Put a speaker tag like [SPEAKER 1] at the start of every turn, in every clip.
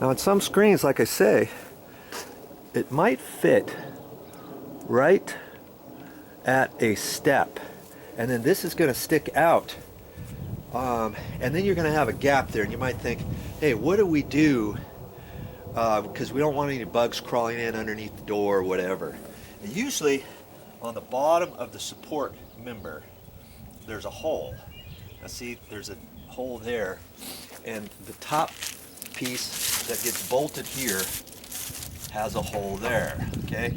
[SPEAKER 1] Now on some screens, like I say, it might fit right at a step, and then this is going to stick out, and then you're going to have a gap there, and you might think, hey, what do we do, because we don't want any bugs crawling in underneath the door or whatever. And usually on the bottom of the support member there's a hole. Now see, there's a hole there, and the top piece that gets bolted here has a hole there. Okay,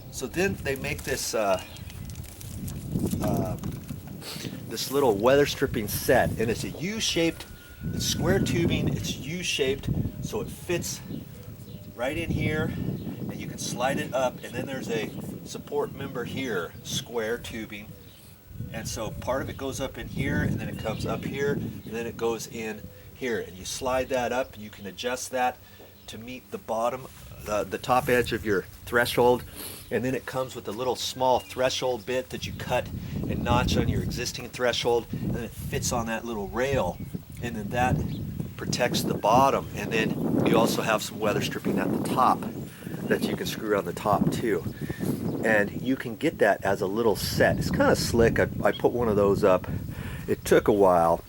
[SPEAKER 1] so then they make this this little weather stripping set, and it's a U-shaped, it's square tubing, it's U-shaped, so it fits right in here, and you can slide it up, and then there's a support member here, square tubing, and so part of it goes up in here, and then it comes up here, and then it goes in here, and you slide that up, and you can adjust that to meet the bottom, the top edge of your threshold, and then it comes with a little small threshold bit that you cut and notch on your existing threshold, and then it fits on that little rail, and then that protects the bottom, and then you also have some weather stripping at the top that you can screw on the top too. And you can get that as a little set. It's kind of slick. I put one of those up. It took a while.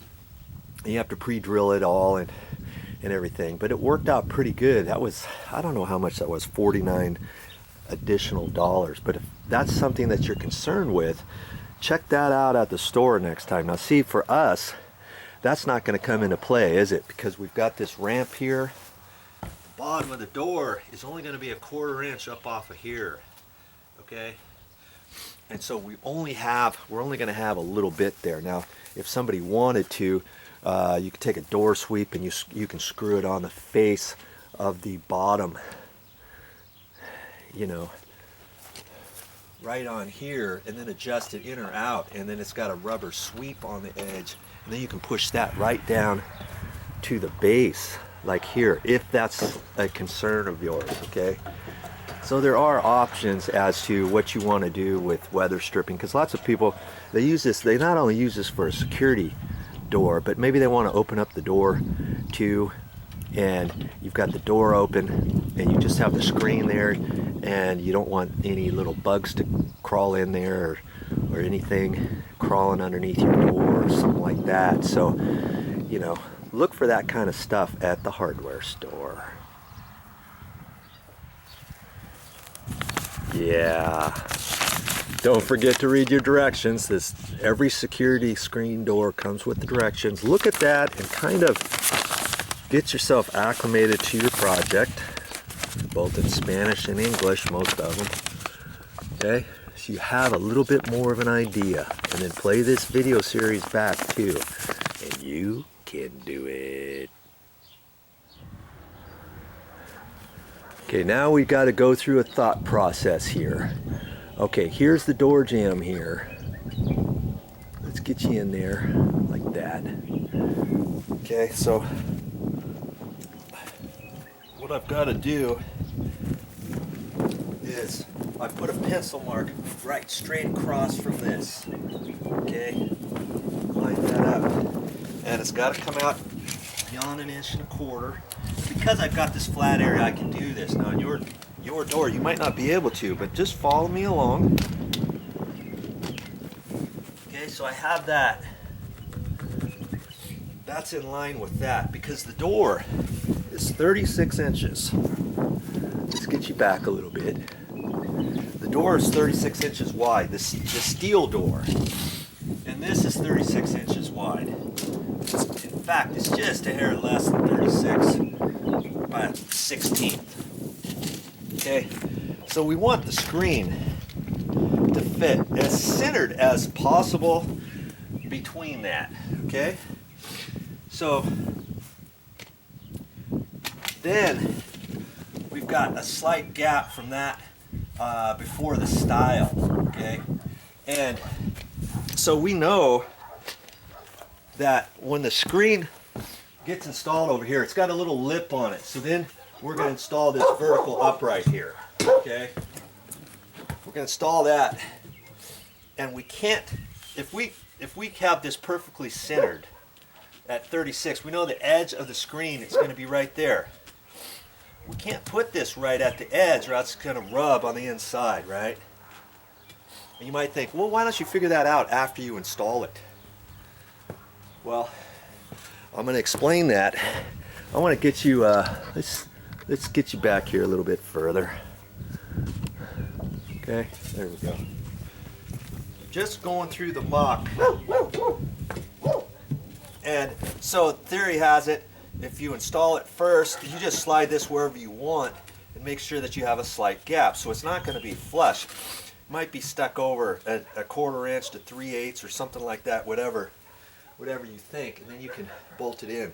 [SPEAKER 1] You have to pre-drill it all and everything, but it worked out pretty good. That was, I don't know how much that was, $49 additional dollars. But if that's something that you're concerned with, check that out at the store next time. Now see, for us, that's not going to come into play, is it? Because we've got this ramp here. The bottom of the door is only going to be a 1/4 inch up off of here. Okay, and so we're only going to have a little bit there. Now if somebody wanted to, you could take a door sweep and you can screw it on the face of the bottom, you know, right on here, and then adjust it in or out, and then it's got a rubber sweep on the edge, and then you can push that right down to the base like here, if that's a concern of yours. Okay, so there are options as to what you want to do with weather stripping, because lots of people, they use this, they not only use this for a security door, but maybe they want to open up the door too, and you've got the door open and you just have the screen there, and you don't want any little bugs to crawl in there, or anything crawling underneath your door or something like that. So, you know, look for that kind of stuff at the hardware store. Yeah, don't forget to read your directions. Every security screen door comes with the directions. Look at that and kind of get yourself acclimated to your project, both in Spanish and English, most of them. Okay, so you have a little bit more of an idea, and then play this video series back too, and you can do it. Okay, now we got to go through a thought process here. Okay, here's the door jamb here. Let's get you in there like that. Okay, so what I've got to do is I put a pencil mark right straight across from this. Okay, line that up, and it's got to come out beyond 1 1/4 inches. Because I've got this flat area, I can do this. Now in your door, you might not be able to, but just follow me along. Okay, so I have that. That's in line with that, because the door is 36 inches. Let's get you back a little bit. The door is 36 inches wide, the steel door. And this is 36 inches wide. In fact, it's just a hair less than 36 by 1/16. Okay, so we want the screen to fit as centered as possible between that. Okay, so then we've got a slight gap from that before the stile. Okay, and so we know that when the screen gets installed over here, it's got a little lip on it. So then we're going to install this vertical upright here. Okay, we're going to install that, and we can't, if we have this perfectly centered at 36, we know the edge of the screen is going to be right there. we can't put this right at the edge or else it's going to rub on the inside, right? And you might think, well, why don't you figure that out after you install it? Well, I'm going to explain that. I want to get you, let's get you back here a little bit further. Okay, there we go. Just going through the muck. And so theory has it, if you install it first, you just slide this wherever you want and make sure that you have a slight gap. So it's not going to be flush. It might be stuck over a 1/4 inch to 3/8 or something like that, whatever you think, and then you can bolt it in.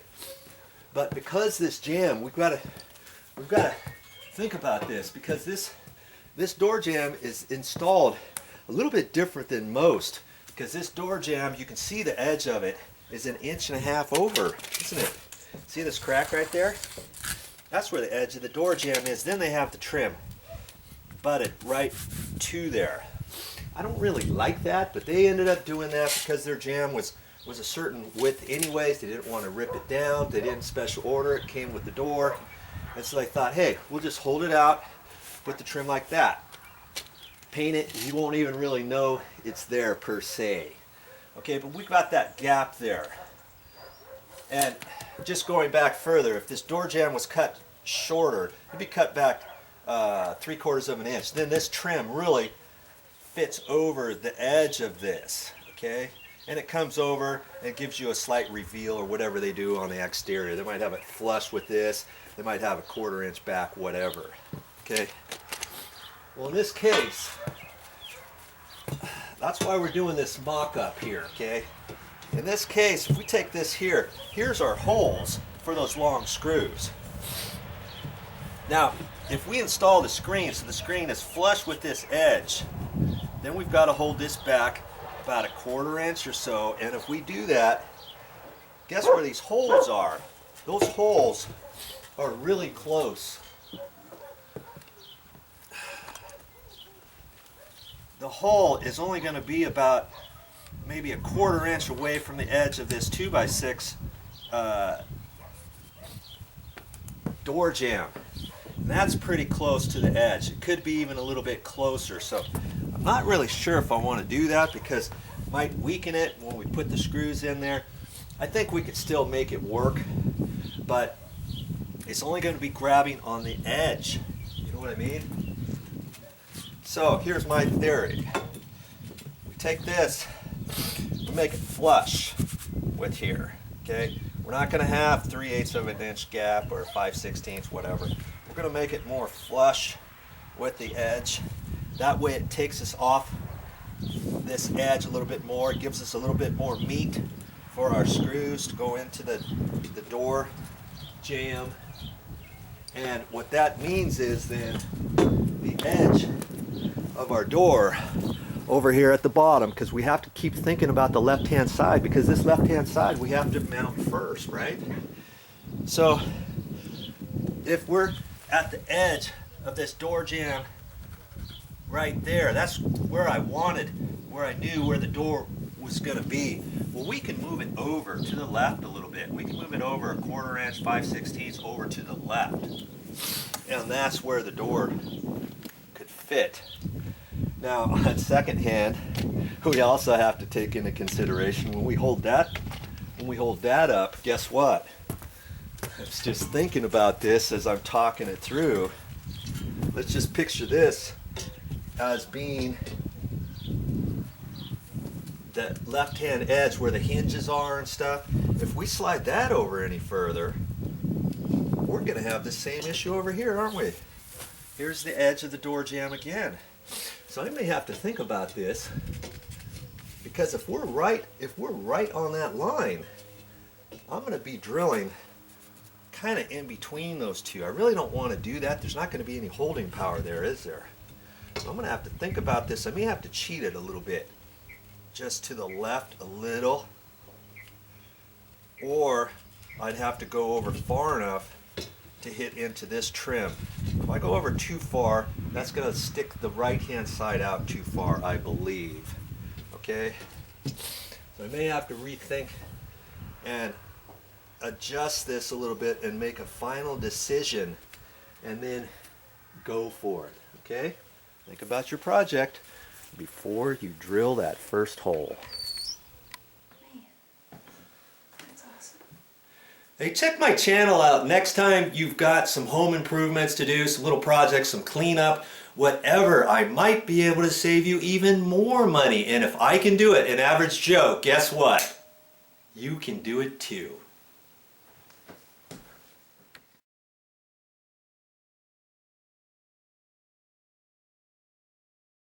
[SPEAKER 1] But because this jamb, we've got to think about this, because this door jamb is installed a little bit different than most, because this door jamb, you can see the edge of it is 1.5 inches over, isn't it? See this crack right there? That's where the edge of the door jamb is. Then they have the trim butted right to there. I don't really like that, but they ended up doing that because their jamb was a certain width anyways. They didn't want to rip it down. They didn't special order it. Came with the door. And so they thought, hey, we'll just hold it out, put the trim like that. Paint it, you won't even really know it's there per se. Okay, but we've got that gap there. And just going back further, if this door jamb was cut shorter, it'd be cut back 3/4 of an inch. Then this trim really fits over the edge of this, okay? And it comes over and gives you a slight reveal or whatever they do on the exterior. They might have it flush with this. They might have a 1/4 inch back, whatever, okay? Well, in this case, that's why we're doing this mock-up here, okay? In this case, if we take this here, here's our holes for those long screws. Now, if we install the screen so the screen is flush with this edge, then we've got to hold this back about 1/4 inch or so. And if we do that, guess where these holes are? Those holes are really close. The hole is only going to be about maybe 1/4 inch away from the edge of this 2x6 door jamb. And that's pretty close to the edge. It could be even a little bit closer. So I'm not really sure if I want to do that because it might weaken it when we put the screws in there. I think we could still make it work, but it's only going to be grabbing on the edge. You know what I mean? So here's my theory. We take this, we make it flush with here, okay? We're not going to have 3/8 of an inch gap or 5/16, whatever. We're going to make it more flush with the edge. That way it takes us off this edge a little bit more. It gives us a little bit more meat for our screws to go into the door jamb. And what that means is then the edge of our door over here at the bottom, because we have to keep thinking about the left-hand side, because this left-hand side we have to mount first, right? So if we're at the edge of this door jamb right there, that's where I wanted, where I knew where the door was going to be. Well, we can move it over to the left a little bit. We can move it over 1/4 inch, 5/16 over to the left. And that's where the door could fit. Now, on second hand, we also have to take into consideration when we hold that up, guess what? I was just thinking about this as I'm talking it through. Let's just picture this as being the left-hand edge where the hinges are and stuff. If we slide that over any further, we're going to have the same issue over here, aren't we? Here's the edge of the door jamb again. So I may have to think about this, because if we're right on that line, I'm going to be drilling kind of in between those two. I really don't want to do that. There's not going to be any holding power there, is there? So I'm going to have to think about this. I may have to cheat it a little bit, just to the left a little, or I'd have to go over far enough to hit into this trim. If I go over too far, that's going to stick the right-hand side out too far, I believe. Okay? So I may have to rethink and adjust this a little bit and make a final decision and then go for it, okay? Think about your project before you drill that first hole.
[SPEAKER 2] Man, that's awesome.
[SPEAKER 1] Hey, check my channel out next time you've got some home improvements to do, some little projects, some cleanup, whatever. I might be able to save you even more money. And if I can do it, an average Joe, guess what? You can do it too.